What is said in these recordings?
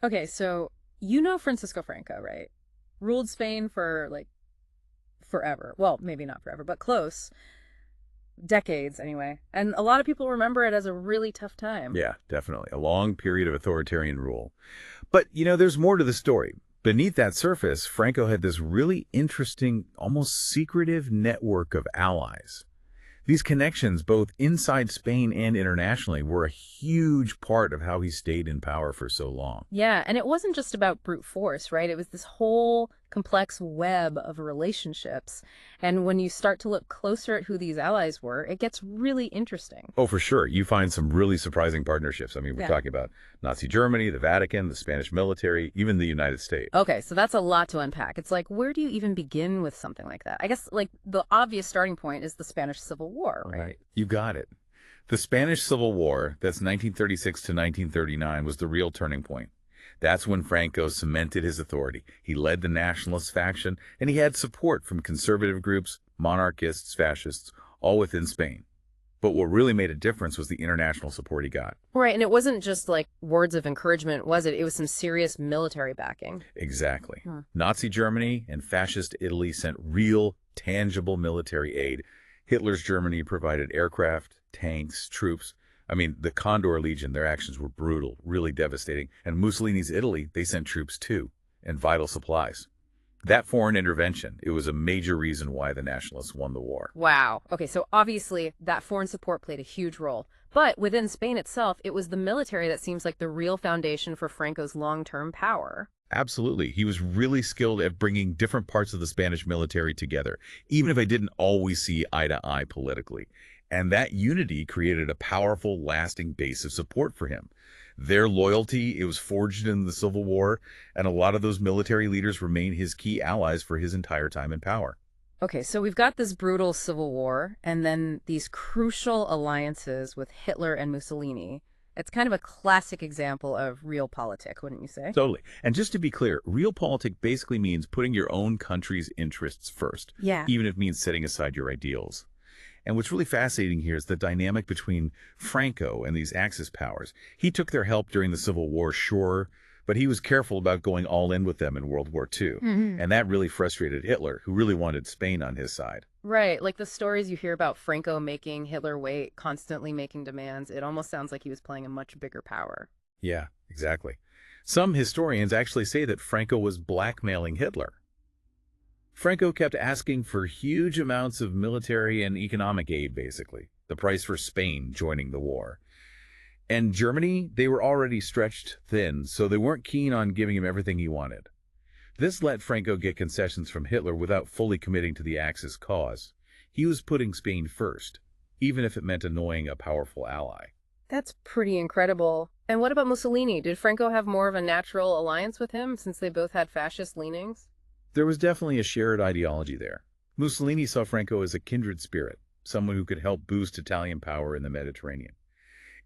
Okay, so you know Francisco Franco, right? Ruled Spain for like forever. Well, maybe not forever, but close. Decades anyway. And a lot of people remember it as a really tough time. Yeah, definitely. A long period of authoritarian rule. But, there's more to the story. Beneath that surface, Franco had this really interesting, almost secretive network of allies. These connections, both inside Spain and internationally, were a huge part of how he stayed in power for so long. Yeah, and it wasn't just about brute force, right? It was this whole complex web of relationships. And when you start to look closer at who these allies were, it gets really interesting. Oh, for sure. You find some really surprising partnerships. I mean, we're Yeah. talking about Nazi Germany, the Vatican, the Spanish military, even the United States. Okay, so that's a lot to unpack. It's like, where do you even begin with something like that? I guess, like, the obvious starting point is the Spanish Civil War, right? You got it. The Spanish Civil War, that's 1936 to 1939, was the real turning point. That's when Franco cemented his authority. He led the nationalist faction, and he had support from conservative groups, monarchists, fascists, all within Spain. But what really made a difference was the international support he got. Right, and it wasn't just like words of encouragement, was it? It was some serious military backing. Exactly. Hmm. Nazi Germany and Fascist Italy sent real, tangible military aid. Hitler's Germany provided aircraft, tanks, troops. I mean, the Condor Legion, their actions were brutal, really devastating. And Mussolini's Italy, they sent troops too, and vital supplies. That foreign intervention, it was a major reason why the nationalists won the war. Wow. Okay, so obviously that foreign support played a huge role. But within Spain itself, it was the military that seems like the real foundation for Franco's long-term power. Absolutely. He was really skilled at bringing different parts of the Spanish military together, even if they didn't always see eye to eye politically. And that unity created a powerful, lasting base of support for him. Their loyalty, it was forged in the Civil War, and a lot of those military leaders remain his key allies for his entire time in power. Okay, so we've got this brutal civil war and then these crucial alliances with Hitler and Mussolini. It's kind of a classic example of realpolitik, wouldn't you say? Totally. And just to be clear, realpolitik basically means putting your own country's interests first, Yeah. even if it means setting aside your ideals. And what's really fascinating here is the dynamic between Franco and these Axis powers. He took their help during the Civil War, sure, but he was careful about going all in with them in World War II. And that really frustrated Hitler, who really wanted Spain on his side. Right, like the stories you hear about Franco making Hitler wait, constantly making demands, it almost sounds like he was playing a much bigger power. Yeah, exactly. Some historians actually say that Franco was blackmailing Hitler. Franco kept asking for huge amounts of military and economic aid, basically, the price for Spain joining the war. And Germany, they were already stretched thin, so they weren't keen on giving him everything he wanted. This let Franco get concessions from Hitler without fully committing to the Axis cause. He was putting Spain first, even if it meant annoying a powerful ally. That's pretty incredible. And what about Mussolini? Did Franco have more of a natural alliance with him since they both had fascist leanings? There was definitely a shared ideology there. Mussolini saw Franco as a kindred spirit, someone who could help boost Italian power in the Mediterranean.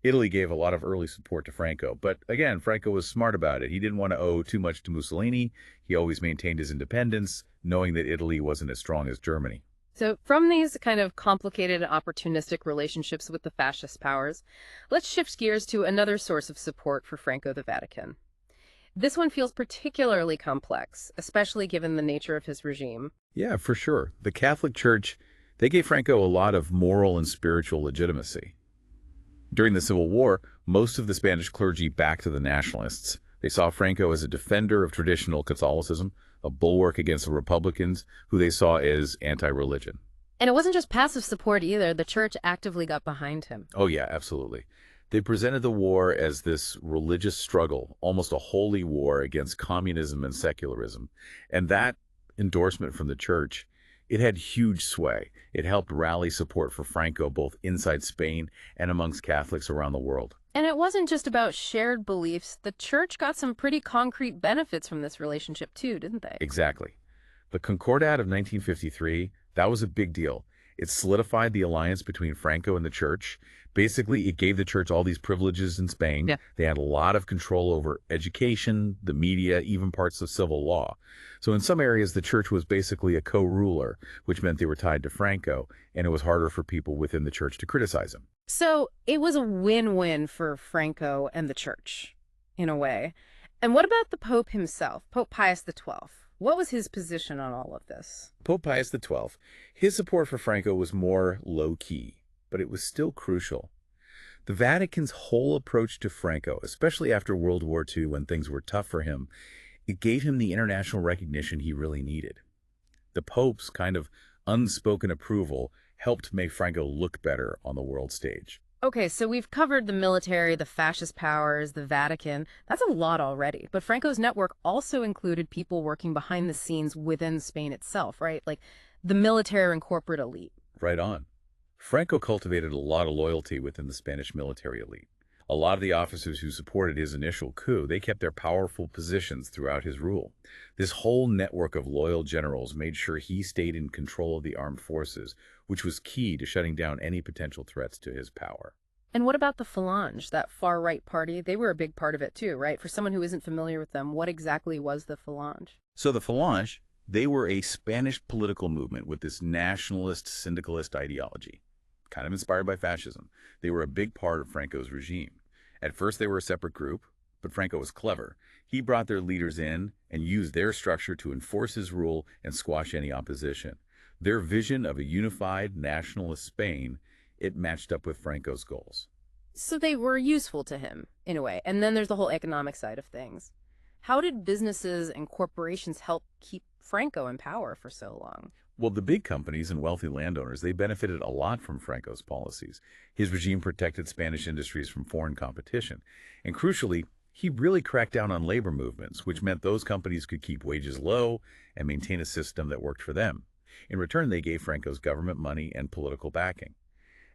Italy gave a lot of early support to Franco, but again, Franco was smart about it. He didn't want to owe too much to Mussolini. He always maintained his independence, knowing that Italy wasn't as strong as Germany. So, from these kind of complicated opportunistic relationships with the fascist powers, let's shift gears to another source of support for Franco, the Vatican. This one feels particularly complex, especially given the nature of his regime. Yeah, for sure. The Catholic Church, they gave Franco a lot of moral and spiritual legitimacy. During the Civil War, most of the Spanish clergy backed the nationalists. They saw Franco as a defender of traditional Catholicism, a bulwark against the Republicans, who they saw as anti-religion. And it wasn't just passive support either. The church actively got behind him. Oh yeah, absolutely. They presented the war as this religious struggle, almost a holy war against communism and secularism. And that endorsement from the church, it had huge sway. It helped rally support for Franco both inside Spain and amongst Catholics around the world. And it wasn't just about shared beliefs. The church got some pretty concrete benefits from this relationship too, didn't they? Exactly. The Concordat of 1953, that was a big deal. It solidified the alliance between Franco and the church. Basically, it gave the church all these privileges in Spain. Yeah. They had a lot of control over education, the media, even parts of civil law. So in some areas, the church was basically a co-ruler, which meant they were tied to Franco, and it was harder for people within the church to criticize him. So it was a win-win for Franco and the church, in a way. And what about the Pope himself, Pope Pius XII? What was his position on all of this? Pope Pius XII, his support for Franco was more low-key, but it was still crucial. The Vatican's whole approach to Franco, especially after World War II when things were tough for him, it gave him the international recognition he really needed. The Pope's kind of unspoken approval helped make Franco look better on the world stage. Okay, so we've covered the military, the fascist powers, the Vatican. That's a lot already. But Franco's network also included people working behind the scenes within Spain itself, right? Like the military and corporate elite. Right on. Franco cultivated a lot of loyalty within the Spanish military elite. A lot of the officers who supported his initial coup, they kept their powerful positions throughout his rule. This whole network of loyal generals made sure he stayed in control of the armed forces, which was key to shutting down any potential threats to his power. And what about the Falange, that far-right party? They were a big part of it too, right? For someone who isn't familiar with them, what exactly was the Falange? So the Falange, they were a Spanish political movement with this nationalist syndicalist ideology, kind of inspired by fascism. They were a big part of Franco's regime. At first, they were a separate group, but Franco was clever. He brought their leaders in and used their structure to enforce his rule and squash any opposition. Their vision of a unified nationalist Spain, it matched up with Franco's goals. So they were useful to him, in a way. And then there's the whole economic side of things. How did businesses and corporations help keep Franco in power for so long? Well, the big companies and wealthy landowners, they benefited a lot from Franco's policies. His regime protected Spanish industries from foreign competition. And crucially, he really cracked down on labor movements, which meant those companies could keep wages low and maintain a system that worked for them. In return, they gave Franco's government money and political backing.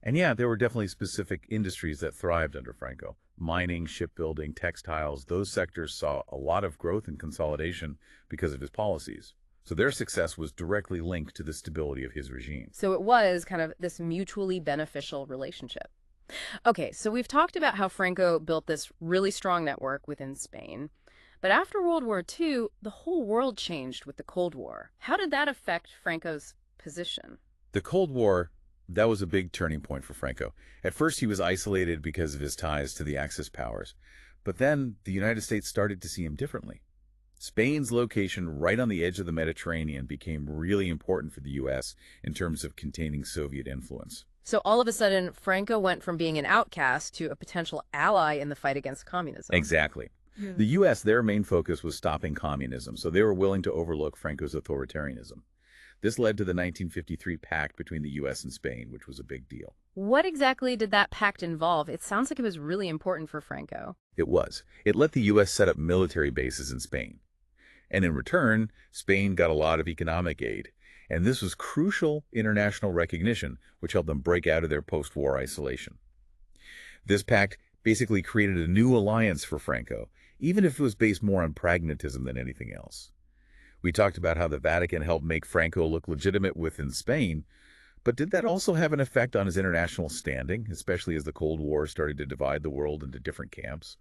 And yeah, there were definitely specific industries that thrived under Franco. Mining, shipbuilding, textiles, those sectors saw a lot of growth and consolidation because of his policies. So their success was directly linked to the stability of his regime. So it was kind of this mutually beneficial relationship. Okay, so we've talked about how Franco built this really strong network within Spain. But after World War II, the whole world changed with the Cold War. How did that affect Franco's position? The Cold War, that was a big turning point for Franco. At first, he was isolated because of his ties to the Axis powers. But then the United States started to see him differently. Spain's location right on the edge of the Mediterranean became really important for the U.S. in terms of containing Soviet influence. So all of a sudden, Franco went from being an outcast to a potential ally in the fight against communism. Exactly. The U.S., their main focus was stopping communism, so they were willing to overlook Franco's authoritarianism. This led to the 1953 pact between the U.S. and Spain, which was a big deal. What exactly did that pact involve? It sounds like it was really important for Franco. It was. It let the U.S. set up military bases in Spain. And in return, Spain got a lot of economic aid. And this was crucial international recognition, which helped them break out of their post-war isolation. This pact basically created a new alliance for Franco, even if it was based more on pragmatism than anything else. We talked about how the Vatican helped make Franco look legitimate within Spain, but did that also have an effect on his international standing, especially as the Cold War started to divide the world into different camps?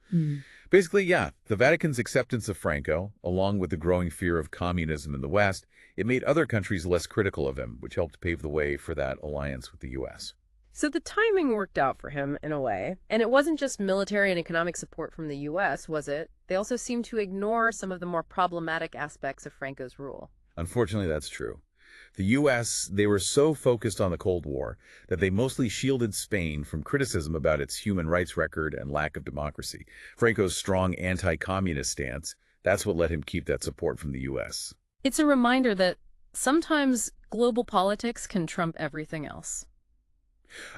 Basically, yeah, the Vatican's acceptance of Franco, along with the growing fear of communism in the West, it made other countries less critical of him, which helped pave the way for that alliance with the U.S. So the timing worked out for him in a way. And it wasn't just military and economic support from the U.S., was it? They also seemed to ignore some of the more problematic aspects of Franco's rule. Unfortunately, that's true. The U.S., they were so focused on the Cold War that they mostly shielded Spain from criticism about its human rights record and lack of democracy. Franco's strong anti-communist stance, that's what let him keep that support from the U.S. It's a reminder that sometimes global politics can trump everything else.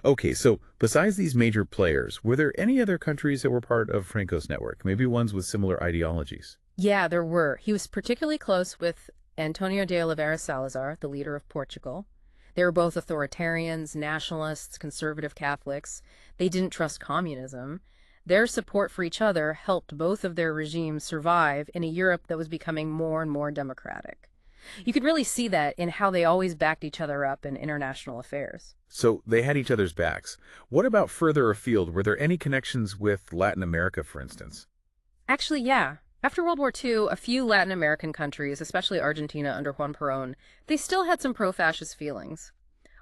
Okay, so besides these major players, were there any other countries that were part of Franco's network, maybe ones with similar ideologies? Yeah, there were. He was particularly close with Antonio de Oliveira Salazar, the leader of Portugal. They were both authoritarians, nationalists, conservative Catholics. They didn't trust communism. Their support for each other helped both of their regimes survive in a Europe that was becoming more and more democratic. You could really see that in how they always backed each other up in international affairs. So they had each other's backs. What about further afield? Were there any connections with Latin America, for instance? Actually, yeah. After World War II, a few Latin American countries, especially Argentina under Juan Perón, they still had some pro-fascist feelings.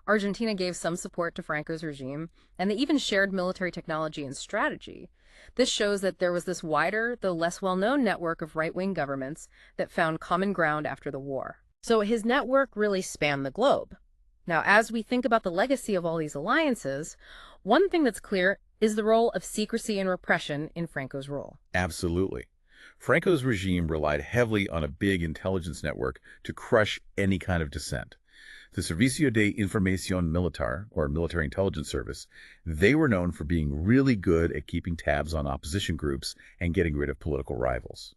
Argentina gave some support to Franco's regime, and they even shared military technology and strategy. This shows that there was this wider, though less well-known network of right-wing governments that found common ground after the war. So his network really spanned the globe. Now, as we think about the legacy of all these alliances, one thing that's clear is the role of secrecy and repression in Franco's rule. Absolutely. Franco's regime relied heavily on a big intelligence network to crush any kind of dissent. The Servicio de Información Militar, or Military Intelligence Service, they were known for being really good at keeping tabs on opposition groups and getting rid of political rivals.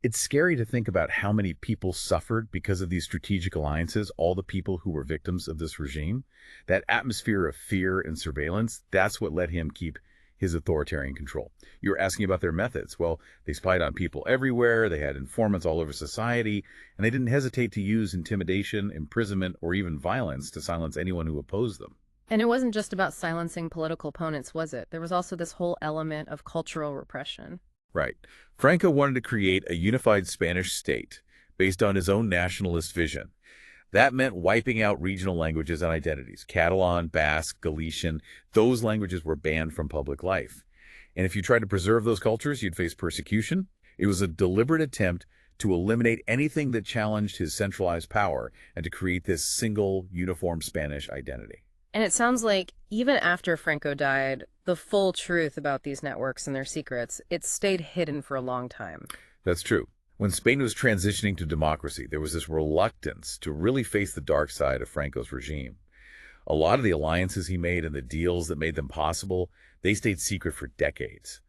It's scary to think about how many people suffered because of these strategic alliances, all the people who were victims of this regime. That atmosphere of fear and surveillance, that's what let him keep his authoritarian control. You were asking about their methods. Well, they spied on people everywhere, they had informants all over society, and they didn't hesitate to use intimidation, imprisonment, or even violence to silence anyone who opposed them. And it wasn't just about silencing political opponents, was it? There was also this whole element of cultural repression. Right. Franco wanted to create a unified Spanish state based on his own nationalist vision. That meant wiping out regional languages and identities. Catalan, Basque, Galician, those languages were banned from public life. And if you tried to preserve those cultures, you'd face persecution. It was a deliberate attempt to eliminate anything that challenged his centralized power and to create this single, uniform Spanish identity. And it sounds like even after Franco died, the full truth about these networks and their secrets, it stayed hidden for a long time. That's true. When Spain was transitioning to democracy, there was this reluctance to really face the dark side of Franco's regime. A lot of the alliances he made and the deals that made them possible, they stayed secret for decades.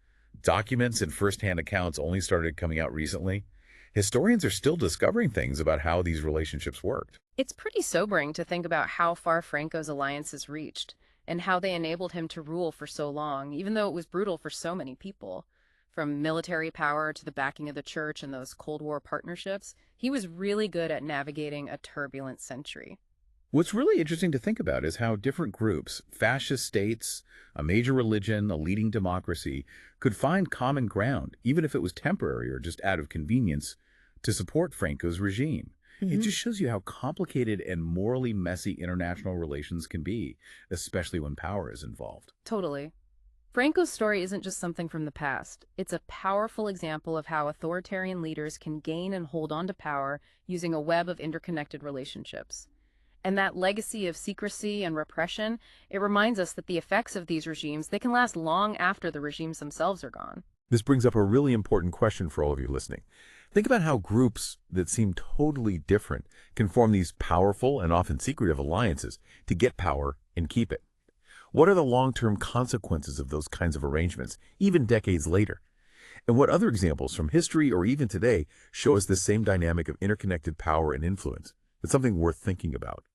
Documents and first-hand accounts only started coming out recently. Historians are still discovering things about how these relationships worked. It's pretty sobering to think about how far Franco's alliances reached and how they enabled him to rule for so long, even though it was brutal for so many people. From military power to the backing of the church and those Cold War partnerships, he was really good at navigating a turbulent century. What's really interesting to think about is how different groups, fascist states, a major religion, a leading democracy, could find common ground, even if it was temporary or just out of convenience, to support Franco's regime. It just shows you how complicated and morally messy international relations can be, especially when power is involved. Totally. Franco's story isn't just something from the past. It's a powerful example of how authoritarian leaders can gain and hold on to power using a web of interconnected relationships. And that legacy of secrecy and repression, it reminds us that the effects of these regimes, they can last long after the regimes themselves are gone. This brings up a really important question for all of you listening. Think about how groups that seem totally different can form these powerful and often secretive alliances to get power and keep it. What are the long-term consequences of those kinds of arrangements, even decades later? And what other examples from history or even today show us this same dynamic of interconnected power and influence? It's something worth thinking about.